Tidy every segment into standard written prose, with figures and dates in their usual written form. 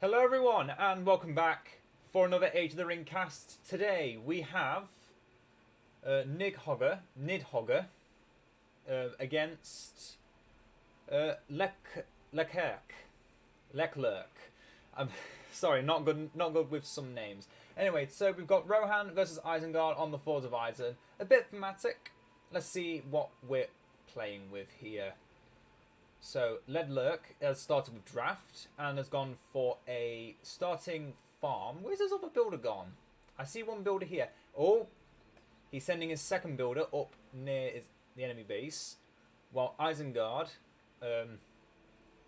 Hello everyone and welcome back for another Age of the Ring cast. Today we have Nighoggr against Lecklerck. I'm sorry, not good with some names. Anyway, so we've got Rohan versus Isengard on the Fords of Isen. A bit thematic. Let's see what we're playing with here. So, Lecklerck has started with draft and has gone for a starting farm. Where's his other builder gone? I see one builder here. Oh, he's sending his second builder up near the enemy base. While Isengard,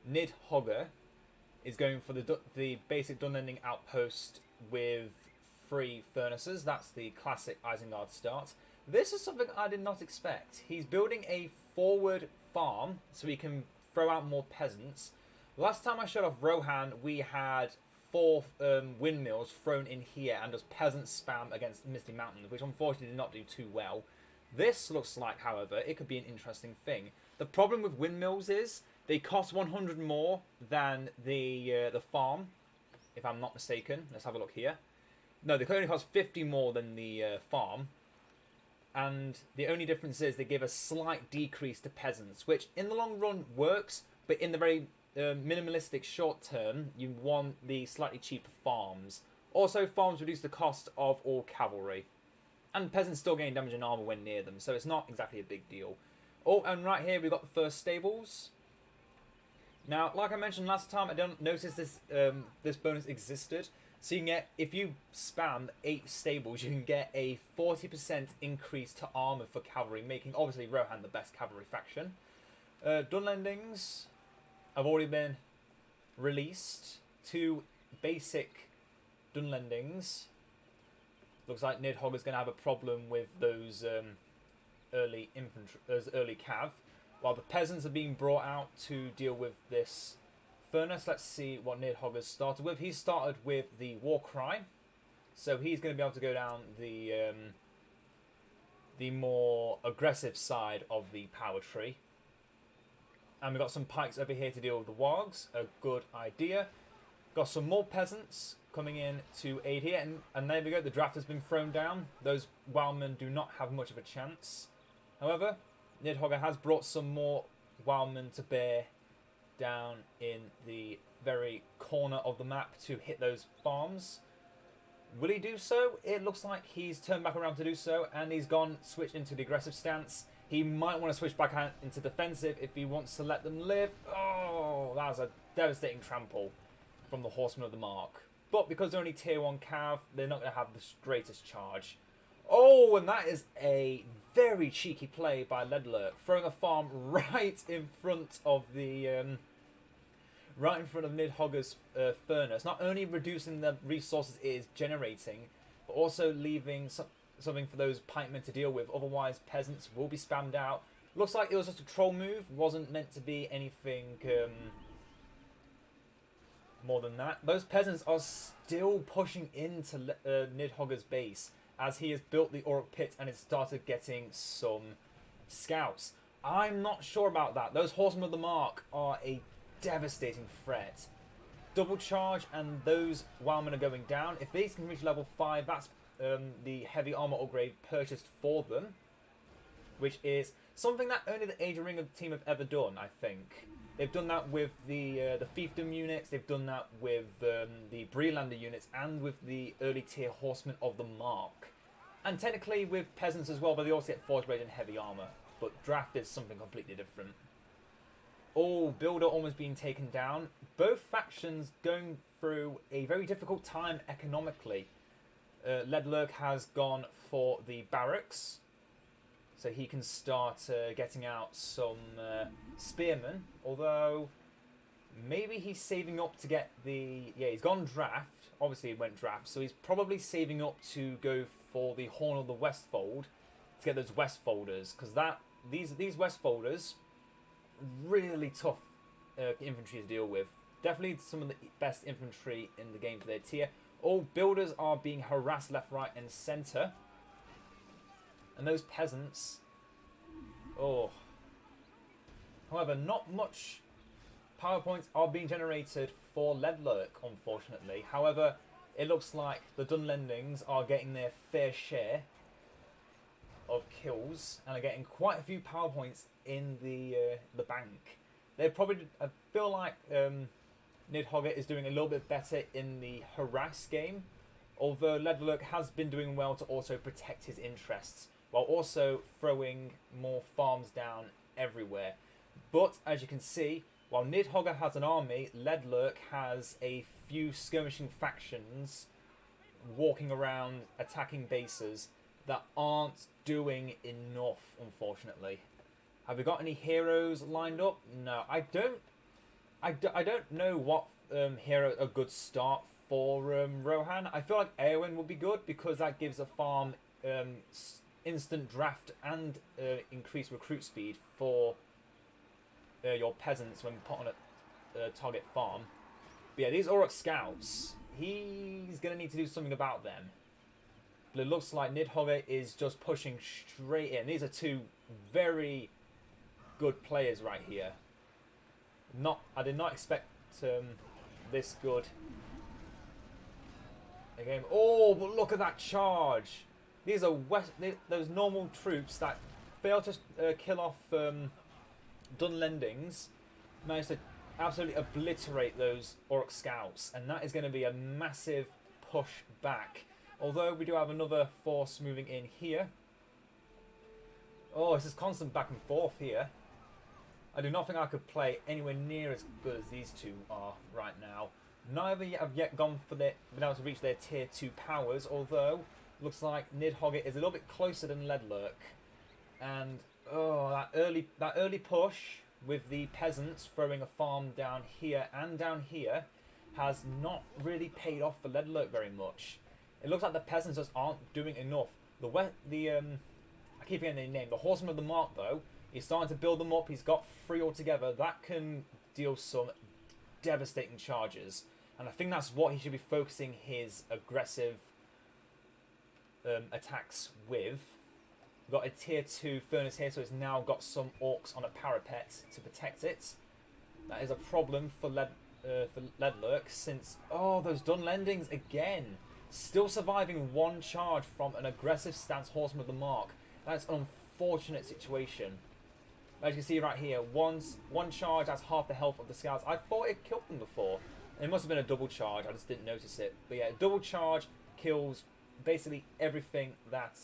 Nighoggr, is going for the basic dunlanding outpost with 3 furnaces. That's the classic Isengard start. This is something I did not expect. He's building a forward farm so he can throw out more peasants. Last time I showed off Rohan, we had 4 windmills thrown in here and just peasant spam against Misty Mountain, which unfortunately did not do too well. This looks like, however, it could be an interesting thing. The problem with windmills is they cost 100 more than the farm, if I'm not mistaken. Let's have a look here. No, they only cost 50 more than the farm. And the only difference is they give a slight decrease to peasants, which in the long run works, but in the very minimalistic short term, you want the slightly cheaper farms. Also, farms reduce the cost of all cavalry. And peasants still gain damage and armor when near them, so it's not exactly a big deal. Oh, and right here we've got the first stables. Now, like I mentioned last time, I didn't notice this bonus existed. So you can get, if you spam 8 stables, you can get a 40% increase to armor for cavalry, making obviously Rohan the best cavalry faction. Dunlandings have already been released. 2 basic dunlandings. Looks like Nidhogg is going to have a problem with those early infantry, those early cav, while the peasants are being brought out to deal with this furnace. Let's see what Nidhogg has started with. He started with the war cry, so he's going to be able to go down the more aggressive side of the power tree. And we've got some pikes over here to deal with the wargs. A good idea. Got some more peasants coming in to aid here, and there we go. The draft has been thrown down. Those Wildmen do not have much of a chance. However, Nidhogg has brought some more Wildmen to bear down in the very corner of the map to hit those farms. Will he do so? It looks like he's turned back around to do so, and he's switched into the aggressive stance. He might want to switch back out into defensive if he wants to let them live. Oh, that was a devastating trample from the Horsemen of the Mark. But because they're only tier 1 cav, they're not going to have the greatest charge. Oh, and that is a very cheeky play by Lecklerck, throwing a farm right in front of the Nidhoggr's furnace. Not only reducing the resources it is generating, but also leaving something for those pikemen to deal with. Otherwise, peasants will be spammed out. Looks like it was just a troll move. Wasn't meant to be anything more than that. Those peasants are still pushing into Nidhoggr's base, as he has built the Uruk pit and has started getting some scouts. I'm not sure about that. Those Horsemen of the Mark are a devastating threat. Double charge and those Wildmen are going down. If these can reach level 5, that's the heavy armor upgrade purchased for them, which is something that only the Age of Ring team have ever done, I think. They've done that with the fiefdom units, they've done that with the Breelander units, and with the early tier Horsemen of the Mark. And technically with peasants as well, but they also get forge blade and heavy armor. But draft is something completely different. Oh, builder almost being taken down. Both factions going through a very difficult time economically. Lecklerck has gone for the barracks, so he can start getting out some spearmen, although maybe he's saving up to get the... Yeah, he's gone draft. Obviously he went draft, so he's probably saving up to go for the Horn of the Westfold to get those Westfolders, because these Westfolders, really tough infantry to deal with. Definitely some of the best infantry in the game for their tier. All builders are being harassed left, right and centre. And those peasants... Oh. However, not much power points are being generated for Lecklerck, unfortunately. However, it looks like the Dunlendings are getting their fair share of kills and are getting quite a few power points in the bank. They probably, I feel like Nighoggr is doing a little bit better in the harass game, although Lecklerck has been doing well to also protect his interests while also throwing more farms down everywhere. But as you can see, while Nighoggr has an army, Lecklerck has a few skirmishing factions walking around attacking bases that aren't doing enough, unfortunately. Have we got any heroes lined up? No, I don't know what hero a good start for Rohan. I feel like Eowyn would be good because that gives a farm instant draft and increased recruit speed for your peasants when put on a target farm. But yeah, these Uruk scouts, he's going to need to do something about them. But it looks like Nighoggr is just pushing straight in. These are two very good players right here. I did not expect this good a game. Oh, but look at that charge! These are those normal troops that fail to kill off Dunlendings, managed to absolutely obliterate those Uruk scouts, and that is going to be a massive push back. Although we do have another force moving in here. Oh, it's just constant back and forth here. I do not think I could play anywhere near as good as these two are right now. Neither have yet been able to reach their tier 2 powers, although looks like Nighoggr is a little bit closer than Lecklerck. And oh, that early push with the peasants throwing a farm down here and down here has not really paid off for Lecklerck very much. It looks like the peasants just aren't doing enough. I keep forgetting their name. The Horseman of the Mark, though, he's starting to build them up. He's got 3 altogether. That can deal some devastating charges. And I think that's what he should be focusing his aggressive attacks with. We've got a tier 2 furnace here, so it's now got some orcs on a parapet to protect it. That is a problem for Lecklerck since... Oh, those Dunlendings again. Still surviving 1 charge from an aggressive stance Horseman of the Mark. That's an unfortunate situation. As you can see right here, one charge has half the health of the scouts. I thought it killed them before. It must have been a double charge, I just didn't notice it. But yeah, double charge kills basically everything that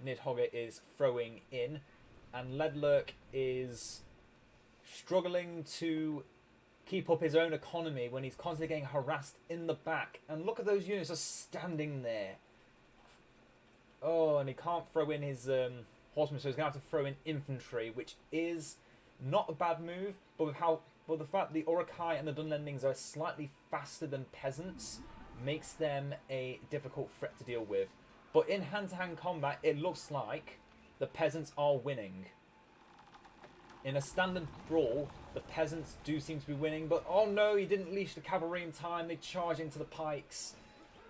Nighoggr is throwing in. And Lecklerck is struggling to keep up his own economy when he's constantly getting harassed in the back. And look at those units just standing there. Oh, and he can't throw in his horsemen, so he's going to have to throw in infantry, which is not a bad move, but with the fact the Urukai and the Dunlendings are slightly faster than peasants makes them a difficult threat to deal with. But in hand-to-hand combat, it looks like the peasants are winning. In a standard brawl, the peasants do seem to be winning, but oh no, he didn't leash the cavalry in time. They charge into the pikes.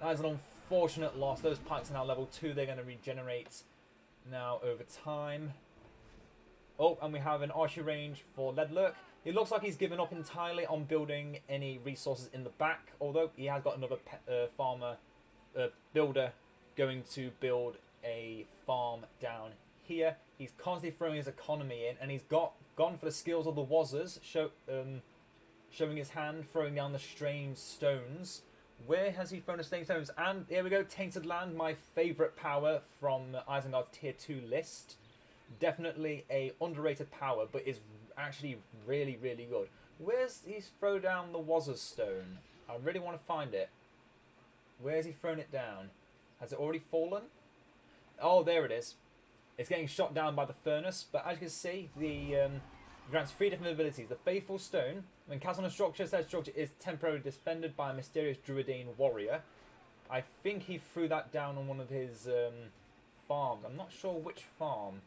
That is an unfortunate loss. Those pikes are now level 2. They're going to regenerate now over time. Oh, and we have an archery range for Lecklerck. It looks like he's given up entirely on building any resources in the back, although he has got another builder going to build a farm down here. He's constantly throwing his economy in, and he's gone for the skills of the Wazzers, showing his hand, throwing down the strange stones. Where has he thrown the strange stones? And here we go, Tainted Land, my favourite power from Isengard's tier 2 list. Definitely a underrated power, but is actually really, really good. Where's he's thrown down the Wazzers stone? I really want to find it. Where's he thrown it down? Has it already fallen? Oh, there it is. It's getting shot down by the furnace, but as you can see, the grants 3 different abilities. The Faithful Stone, when cast on a structure, said structure is temporarily defended by a mysterious Druidine warrior. I think he threw that down on one of his farms. I'm not sure which farm.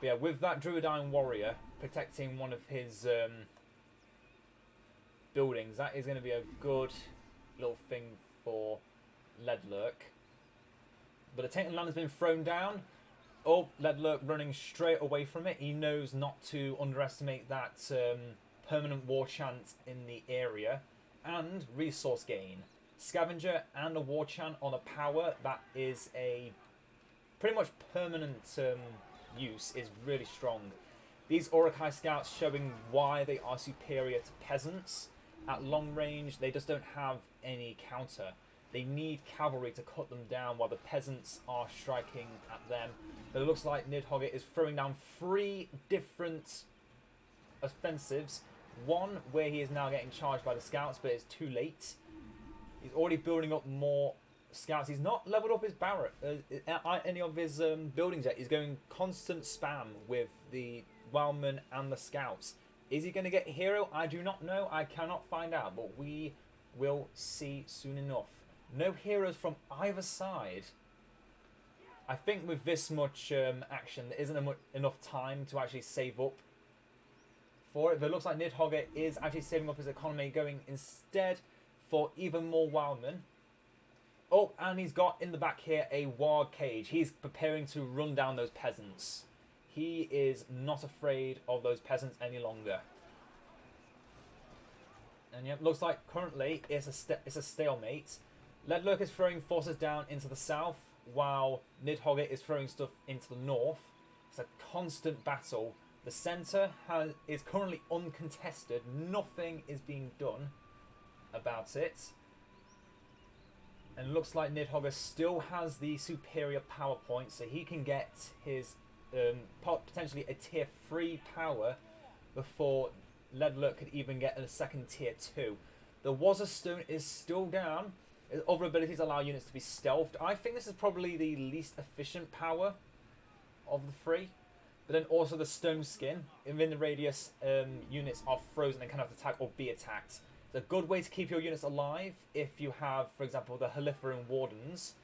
But yeah, with that Druidine warrior protecting one of his buildings, that is going to be a good little thing for Lecklerck. But the Tainted Land has been thrown down. Oh, Lecklerck running straight away from it. He knows not to underestimate that permanent war chant in the area. And resource gain. Scavenger and a war chant on a power that is a pretty much permanent use is really strong. These Urukai scouts showing why they are superior to peasants. At long range, they just don't have any counter. They need cavalry to cut them down while the peasants are striking at them. But it looks like Nighoggr is throwing down 3 different offensives. One where he is now getting charged by the scouts, but it's too late. He's already building up more scouts. He's not leveled up his barrack, any of his buildings yet. He's going constant spam with the Wildmen and the scouts. Is he going to get a hero? I do not know. I cannot find out, but we will see soon enough. No heroes from either side. I think with this much action, there isn't enough time to actually save up for it. But it looks like Nighoggr is actually saving up his economy, going instead for even more Wildmen. Oh, and he's got in the back here a warg cage. He's preparing to run down those peasants. He is not afraid of those peasants any longer. And yeah, looks like currently it's a stalemate. Lecklerck is throwing forces down into the south, while Nighoggr is throwing stuff into the north. It's a constant battle. The centre is currently uncontested. Nothing is being done about it. And it looks like Nighoggr still has the superior power point, so he can get his potentially a tier 3 power before Lecklerck could even get a second tier 2. The Wazza Stone is still down. Other abilities allow units to be stealthed. I think this is probably the least efficient power of the 3. But then also the Stone Skin. Within the radius, units are frozen and cannot attack or be attacked. It's a good way to keep your units alive if you have, for example, the Haliferan Wardens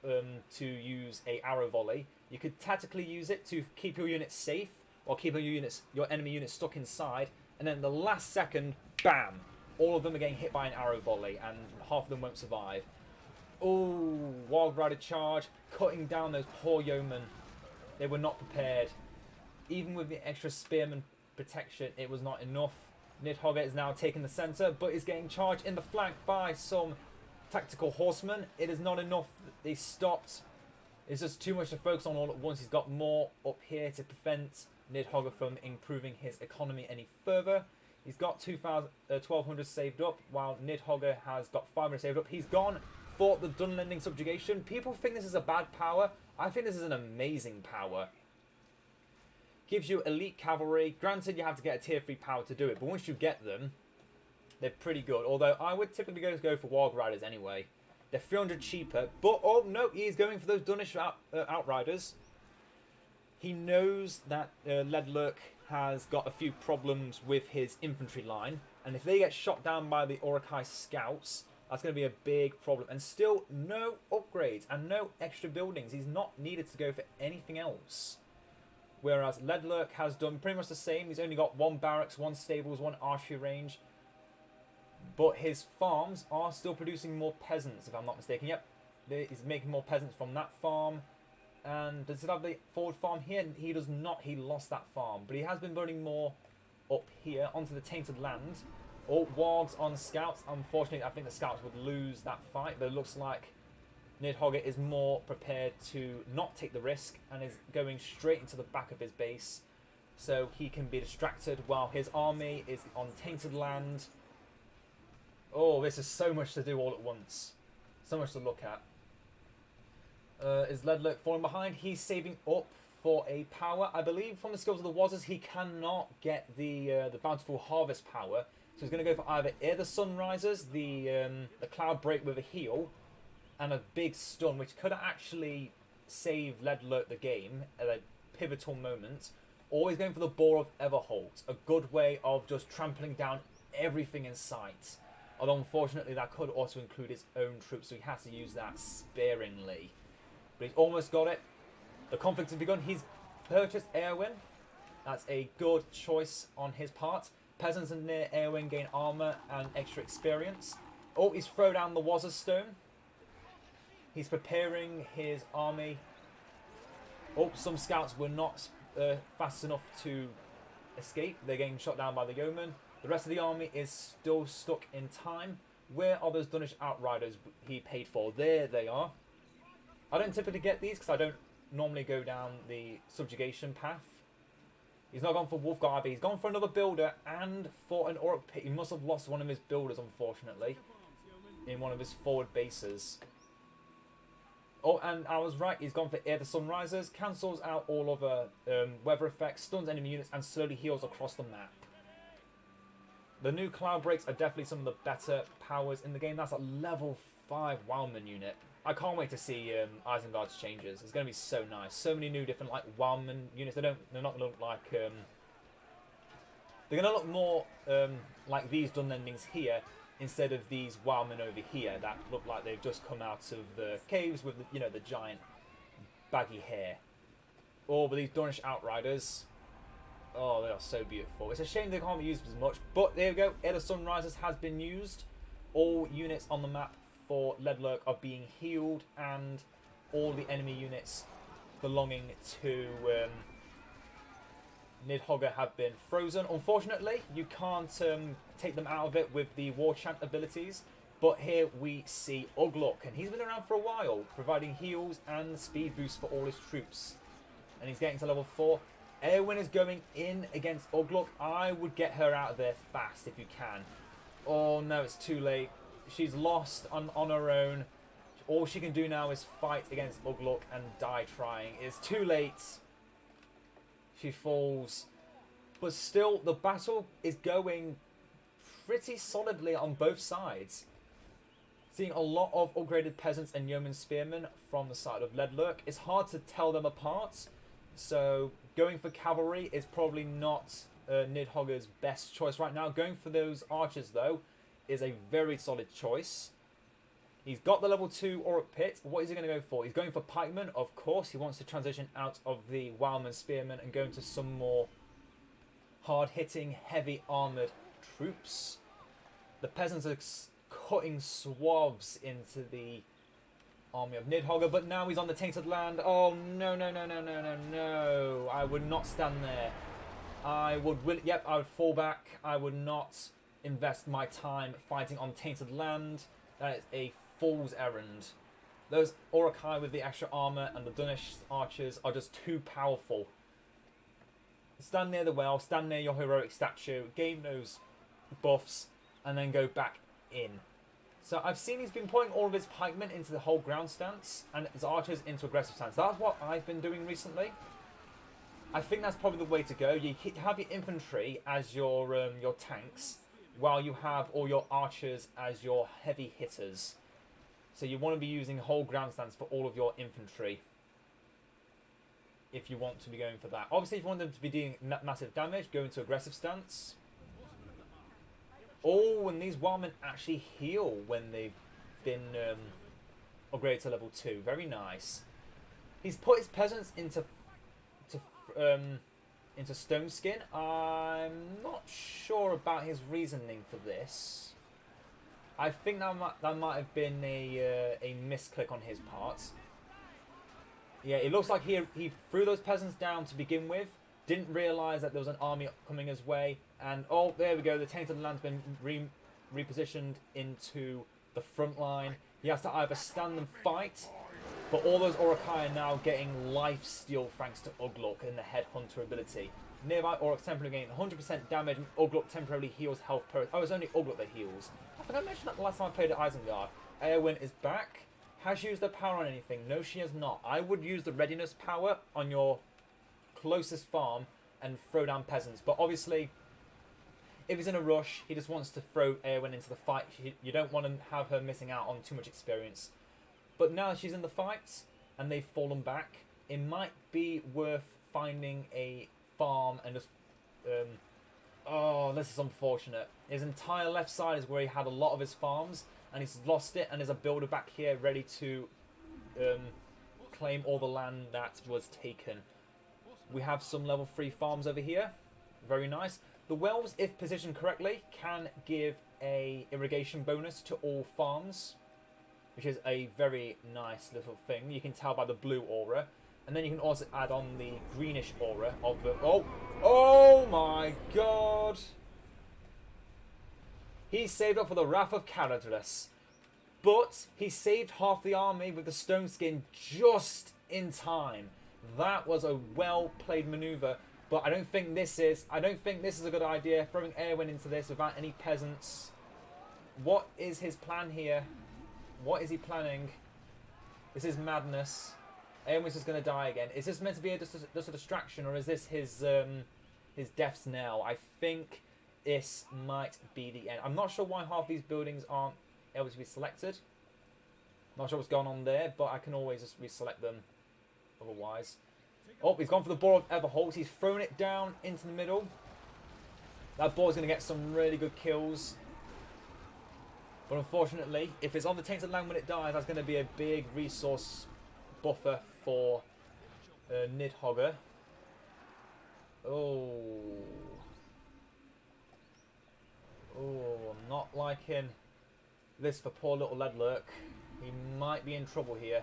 to use a arrow volley. You could tactically use it to keep your units safe or keep your enemy units stuck inside. And then the last second, bam! All of them are getting hit by an arrow volley and half of them won't survive. Oh, Wild Rider charge, cutting down those poor yeomen. They were not prepared. Even with the extra spearman protection, it was not enough. Nighoggr is now taking the centre, but is getting charged in the flank by some tactical horsemen. It is not enough. They stopped. It's just too much to focus on all at once. He's got more up here to prevent Nighoggr from improving his economy any further. He's got 1,200 saved up, while Nighoggr has got 500 saved up. He's gone for the dunlanding subjugation. People think this is a bad power. I think this is an amazing power. Gives you elite cavalry. Granted, you have to get a tier 3 power to do it, but once you get them, they're pretty good. Although I would typically go for Warg Riders anyway. They're 300 cheaper, but oh no, he's going for those Dunish Outriders. He knows that Lecklerck has got a few problems with his infantry line, and if they get shot down by the Urukai scouts, that's going to be a big problem. And still, no upgrades and no extra buildings. He's not needed to go for anything else. Whereas Lecklerck has done pretty much the same. He's only got 1 barracks, 1 stables, 1 archery range. But his farms are still producing more peasants, if I'm not mistaken. Yep, he's making more peasants from that farm. And does it have the forward farm here? He does not. He lost that farm. But he has been building more up here onto the tainted land. Oh, wargs on scouts. Unfortunately, I think the scouts would lose that fight. But it looks like Nighoggr is more prepared to not take the risk and is going straight into the back of his base. So he can be distracted while his army is on tainted land. Oh, this is so much to do all at once. So much to look at. Is Lecklerck falling behind? He's saving up for a power. I believe from the skills of the Wazzers, he cannot get the Bountiful Harvest power. So he's going to go for either the Sunrisers, the Cloud Break with a heal, and a big stun, which could actually save Lecklerck the game at a pivotal moment. Or he's going for the Boar of Everholt, a good way of just trampling down everything in sight. Although unfortunately that could also include his own troops, so he has to use that sparingly. But he's almost got it. The conflict has begun. He's purchased Eowyn. That's a good choice on his part. Peasants near Eowyn gain armor and extra experience. Oh, he's thrown down the Wazza Stone. He's preparing his army. Oh, some scouts were not fast enough to escape. They're getting shot down by the yeoman. The rest of the army is still stuck in time. Where are those Dunish outriders he paid for? There they are. I don't typically get these because I don't normally go down the subjugation path. He's not gone for Wolfguard, but he's gone for another builder and for an Uruk pit. He must have lost one of his builders, unfortunately, in one of his forward bases. Oh, and I was right. He's gone for Air the Sunrisers, cancels out all other weather effects, stuns enemy units, and slowly heals across the map. The new Cloud Breaks are definitely some of the better powers in the game. That's a level 5 Wildmen unit. I can't wait to see Isengard's changes. It's going to be so nice. So many new different like Wildmen units. They're not going to look like they're going to look more like these dunlendings here instead of these Wildmen over here that look like they've just come out of the caves with the, the giant baggy hair. Or with these Dunish outriders. Oh, they are so beautiful. It's a shame they can't be used as much, but there we go. Air of Sunrisers has been used. All units on the map for Lecklerck are being healed, and all the enemy units belonging to Nighoggr have been frozen. Unfortunately, you can't take them out of it with the War Chant abilities, but here we see Ugluk, and he's been around for a while, providing heals and speed boosts for all his troops. And he's getting to level 4. Eowyn is going in against Ugluk. I would get her out of there fast if you can. Oh no, it's too late. She's lost on her own. All she can do now is fight against Ugluk and die trying. It's too late. She falls. But still, the battle is going pretty solidly on both sides. Seeing a lot of upgraded peasants and yeoman spearmen from the side of Lecklerck. It's hard to tell them apart. So going for cavalry is probably not Nidhogger's best choice right now. Going for those archers, though, is a very solid choice. He's got the level 2 Uruk Pit. What is he going to go for? He's going for pikemen, of course. He wants to transition out of the Wildman spearmen and go into some more hard-hitting, heavy armoured troops. The peasants are cutting swaths into the army of Nidhoggr, but now he's on the tainted land. Oh, no, no, no, no, no, no, no. I would not stand there. I would fall back. I would not invest my time fighting on tainted land. That is a fool's errand. Those Urukai with the extra armor and the Dunish archers are just too powerful. Stand near the well, stand near your heroic statue, gain those buffs, and then go back in. So I've seen he's been putting all of his pikemen into the whole ground stance and his archers into aggressive stance. That's what I've been doing recently. I think that's probably the way to go. You have your infantry as your tanks, while you have all your archers as your heavy hitters. So you want to be using whole ground stance for all of your infantry, if you want to be going for that. Obviously, if you want them to be doing massive damage, go into aggressive stance. Oh, and these Wildmen actually heal when they've been upgraded to level 2. Very nice. He's put his peasants into stone skin. I'm not sure about his reasoning for this. I think that might have been a misclick on his part. Yeah, it looks like he threw those peasants down to begin with. Didn't realise that there was an army coming his way. And, oh, there we go. The Tainted Land's been repositioned into the front line. He has to either stand and fight, but all those Urukai are now getting lifesteal thanks to Ugluk and the Headhunter ability. Nearby Uruks temporarily gain 100% damage and Ugluk temporarily heals health per... Oh, it's only Ugluk that heals. I think I mentioned that the last time I played at Isengard. Eowyn is back. Has she used the power on anything? No, she has not. I would use the readiness power on your closest farm and throw down peasants. But obviously, if he's in a rush, he just wants to throw Eowyn into the fight. You don't want to have her missing out on too much experience. But now she's in the fight and they've fallen back, it might be worth finding a farm and just... oh, this is unfortunate. His entire left side is where he had a lot of his farms, and he's lost it, and there's a builder back here ready to claim all the land that was taken. We have some level 3 farms over here. Very nice. The wells, if positioned correctly, can give a irrigation bonus to all farms, which is a very nice little thing. You can tell by the blue aura. And then you can also add on the greenish aura of the... Oh my god! He saved up for the Wrath of Caradhras. But he saved half the army with the stone skin just in time. That was a well-played maneuver. But I don't think this is a good idea. Throwing Airwind into this without any peasants. What is his plan here? What is he planning? This is madness. Airwind's just going to die again. Is this meant to be just a distraction, or is this his death's knell? I think this might be the end. I'm not sure why half these buildings aren't able to be selected. Not sure what's going on there, but I can always just reselect them otherwise. Oh, he's gone for the Boar of Everholt. He's thrown it down into the middle. That boar's going to get some really good kills. But unfortunately, if it's on the Tainted Land when it dies, that's going to be a big resource buffer for Nighoggr. Oh, I'm not liking this for poor little Lecklerck. He might be in trouble here.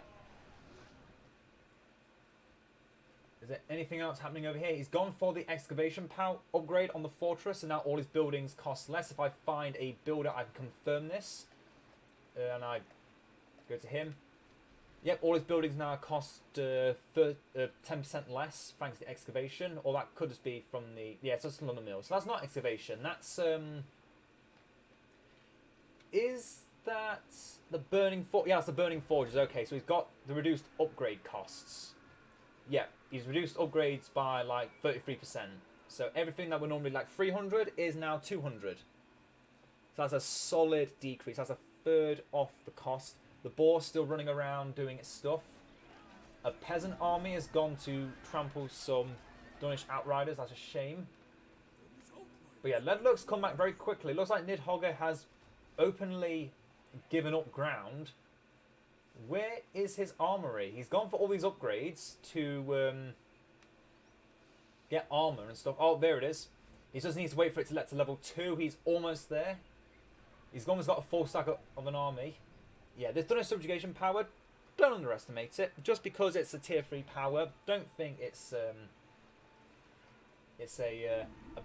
Is there anything else happening over here? He's gone for the excavation power upgrade on the fortress, and now all his buildings cost less. If I find a builder, I can confirm this. And I go to him. Yep, all his buildings now cost 10% less thanks to excavation. Or that could just be from the... Yeah, it's just London Mill. So that's not excavation. That's... Is that the Burning Forge? Yeah, it's the Burning Forges. Okay, so he's got the reduced upgrade costs. Yeah, he's reduced upgrades by like 33%. So everything that were normally like 300 is now 200. So that's a solid decrease. That's a third off the cost. The boar's still running around doing its stuff. A peasant army has gone to trample some Dunish outriders. That's a shame. But yeah, Lecklerck's come back very quickly. It looks like Nighoggr has openly given up ground. Where is his armory? He's gone for all these upgrades to get armor and stuff. Oh, there it is. He just needs to wait for it to let to level 2. He's almost there. He's almost got a full stack of an army. Yeah, this Dunish subjugation power, don't underestimate it. Just because it's a tier 3 power, don't think it's a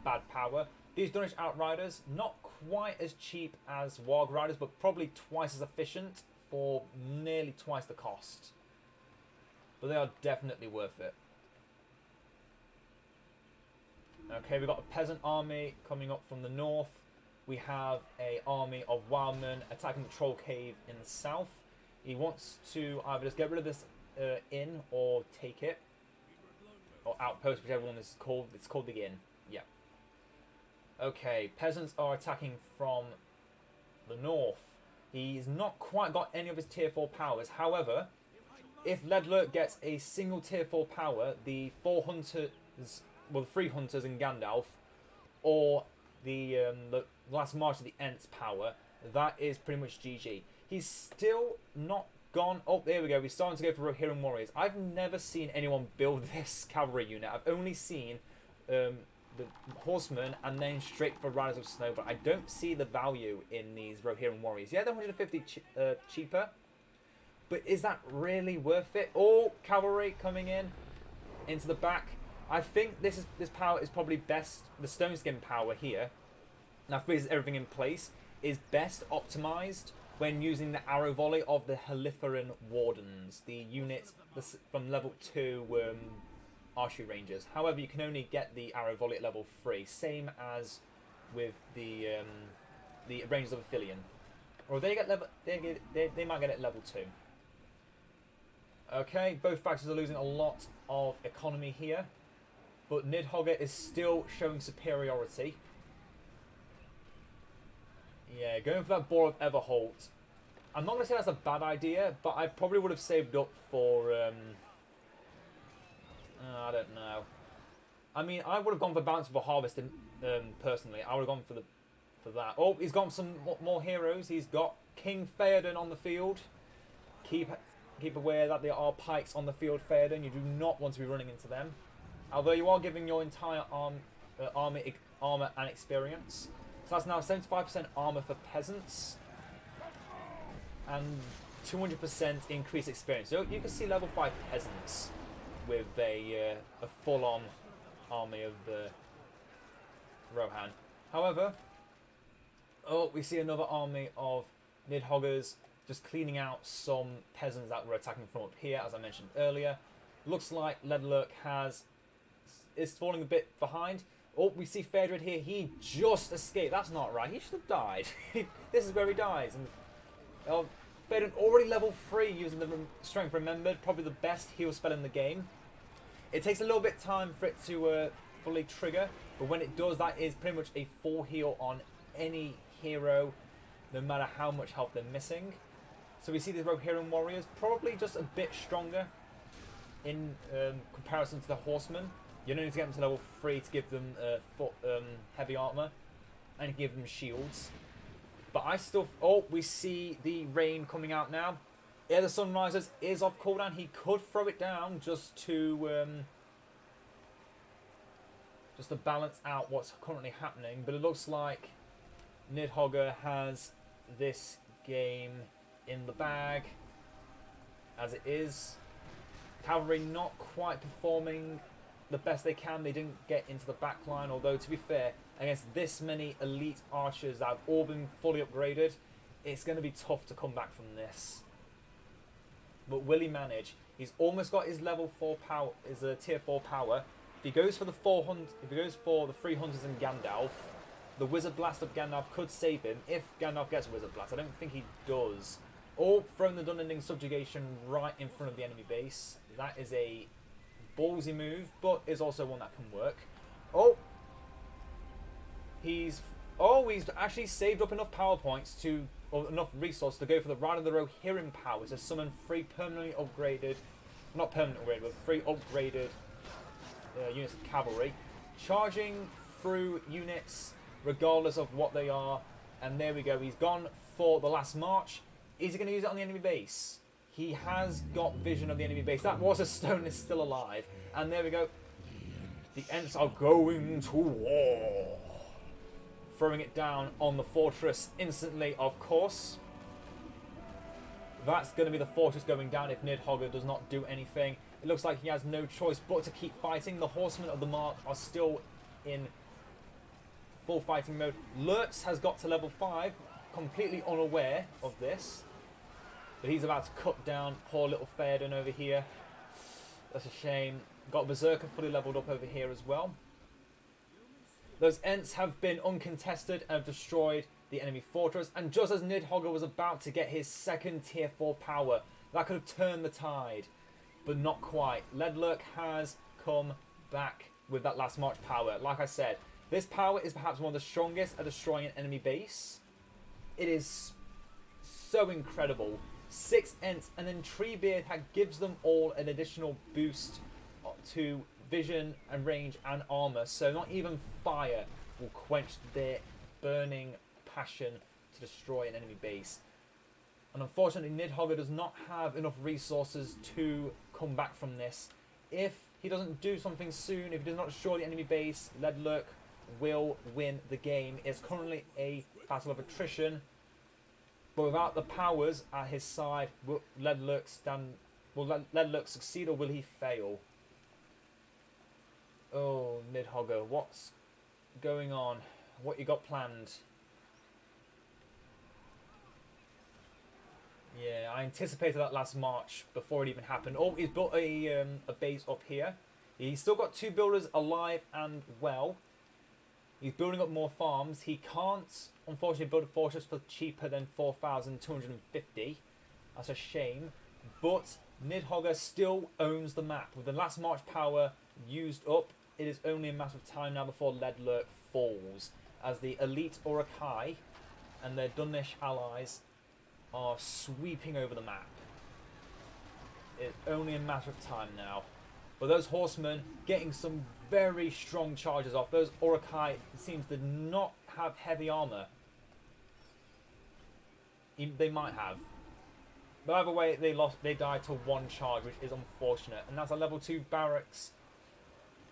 bad power. These Dunish outriders, not quite as cheap as Warg riders, but probably twice as efficient for nearly twice the cost. But they are definitely worth it. Okay, we've got a peasant army coming up from the north. We have an army of Wildmen attacking the Troll Cave in the south. He wants to either just get rid of this inn or take it. Or outpost, whichever one is called. It's called the inn. Yeah. Okay, peasants are attacking from the north. He's not quite got any of his tier 4 powers. However, if Lecklerck gets a single tier 4 power, the 4 hunters, well, the 3 hunters in Gandalf, or the last march of the Ents power, that is pretty much GG. He's still not gone. Oh, there we go. We're starting to go for Rohirrim warriors. I've never seen anyone build this cavalry unit. I've only seen the horsemen and then straight for Riders of Snow, but I don't see the value in these Rohirrim warriors. Yeah, they're 150 cheaper, but is that really worth it? Oh, cavalry coming in into the back. I think this power is probably best. The stone skin power here, now freezes everything in place, is best optimized when using the arrow volley of the Halitharan Wardens, the unit from level 2 archery rangers. However, you can only get the arrow volley at level 3, same as with the rangers of Aphelion. Or they get level, they might get it at level 2. Okay, both factions are losing a lot of economy here, but Nighoggr is still showing superiority. Yeah, going for that Boar of Everholt. I'm not going to say that's a bad idea, but I probably would have saved up for... I don't know. I mean, I would have gone for Bountiful Harvest personally. I would have gone for that. Oh, he's got some more heroes. He's got King Theoden on the field. Keep aware that there are pikes on the field, Theoden. You do not want to be running into them. Although you are giving your entire armour and experience. So that's now 75% armour for peasants. And 200% increased experience. So you can see level 5 peasants. with a full-on army of Rohan. However, we see another army of Nidhoggr's just cleaning out some peasants that were attacking from up here, as I mentioned earlier. Looks like Lecklerck is falling a bit behind. Oh, we see Fedred here. He just escaped. That's not right. He should have died. This is where he dies. And Fedred already level 3 using the Strength Remembered. Probably the best heal spell in the game. It takes a little bit of time for it to fully trigger. But when it does, that is pretty much a full heal on any hero, no matter how much health they're missing. So we see these Rohirrim warriors probably just a bit stronger in comparison to the horsemen. You don't need to get them to level 3 to give them heavy armor and give them shields. But I still... Oh, we see the rain coming out now. Yeah, the Sunrisers is off cooldown. He could throw it down just to balance out what's currently happening. But it looks like Nidhoggr has this game in the bag as it is. Cavalry not quite performing the best they can. They didn't get into the back line, although to be fair, against this many elite archers that have all been fully upgraded, it's going to be tough to come back from this. But will he manage? He's almost got his level 4 power, his tier 4 power. If he goes for the 400, if he goes for the 300s and Gandalf, the Wizard Blast of Gandalf could save him if Gandalf gets a Wizard Blast. I don't think he does. Or throwing the Dunlanding Subjugation right in front of the enemy base. That is a ballsy move, but is also one that can work. He's actually saved up enough power points or enough resource to go for the Ride of the Rohirrim power to summon 3 permanently upgraded, not permanent upgraded, but 3 upgraded units of cavalry, charging through units regardless of what they are. And there we go. He's gone for the last march. Is he going to use it on the enemy base? He has got vision of the enemy base. That was a stone is still alive. And there we go. The Ents are going to war. Throwing it down on the fortress instantly, of course. That's going to be the fortress going down if Nidhoggr does not do anything. It looks like he has no choice but to keep fighting. The Horsemen of the Mark are still in full fighting mode. Lurtz has got to level 5, completely unaware of this. But he's about to cut down poor little Theoden over here. That's a shame. Got Berserker fully leveled up over here as well. Those Ents have been uncontested and have destroyed the enemy fortress. And just as Nidhoggr was about to get his second tier 4 power, that could have turned the tide. But not quite. Lecklerck has come back with that last march power. Like I said, this power is perhaps one of the strongest at destroying an enemy base. It is so incredible. 6 Ents and then Treebeard gives them all an additional boost to vision and range and armor, so not even fire will quench their burning passion to destroy an enemy base. And unfortunately, Nidhoggr does not have enough resources to come back from this. If he doesn't do something soon, if he does not destroy the enemy base, Lecklerck will win the game. It's currently a battle of attrition, but without the powers at his side, will Lecklerck succeed or will he fail? Oh, Nidhoggr, what's going on? What you got planned? Yeah, I anticipated that last march before it even happened. Oh, he's built a base up here. He's still got 2 builders alive and well. He's building up more farms. He can't, unfortunately, build a fortress for cheaper than 4,250. That's a shame. But Nidhoggr still owns the map. With the last march power used up, it is only a matter of time now before Lecklerck falls, as the elite Urukai and their Dunnish allies are sweeping over the map. It's only a matter of time now. But those horsemen getting some very strong charges off. Those Urukai seems to not have heavy armor. They might have. But either way, they died to 1 charge, which is unfortunate. And that's a level 2 barracks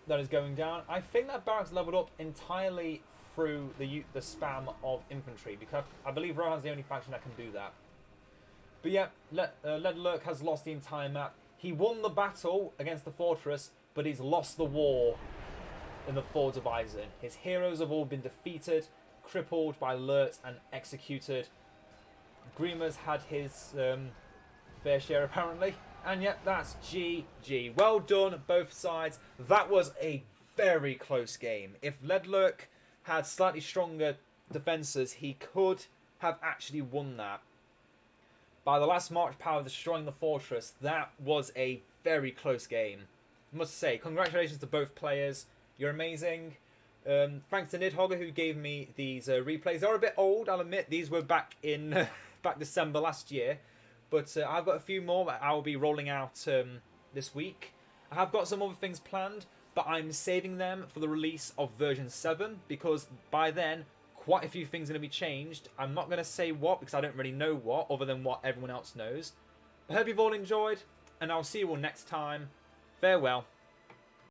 that is going down. I think that barracks leveled up entirely through the spam of infantry, because I believe Rohan's the only faction that can do that. But yeah, Lecklerck has lost the entire map. He won the battle against the fortress, but he's lost the war in the Fords of Isen. His heroes have all been defeated, crippled by Lurt, and executed. Grima's had his fair share, apparently. And yet, that's GG. Well done, both sides. That was a very close game. If Lecklerck had slightly stronger defences, he could have actually won that. By the last march power destroying the fortress, that was a very close game. I must say, congratulations to both players. You're amazing. Thanks to Nighoggr who gave me these replays. They are a bit old, I'll admit. These were back in back December last year. But I've got a few more that I'll be rolling out this week. I have got some other things planned, but I'm saving them for the release of version 7 because by then quite a few things are going to be changed. I'm not going to say what because I don't really know what other than what everyone else knows. I hope you've all enjoyed and I'll see you all next time. Farewell.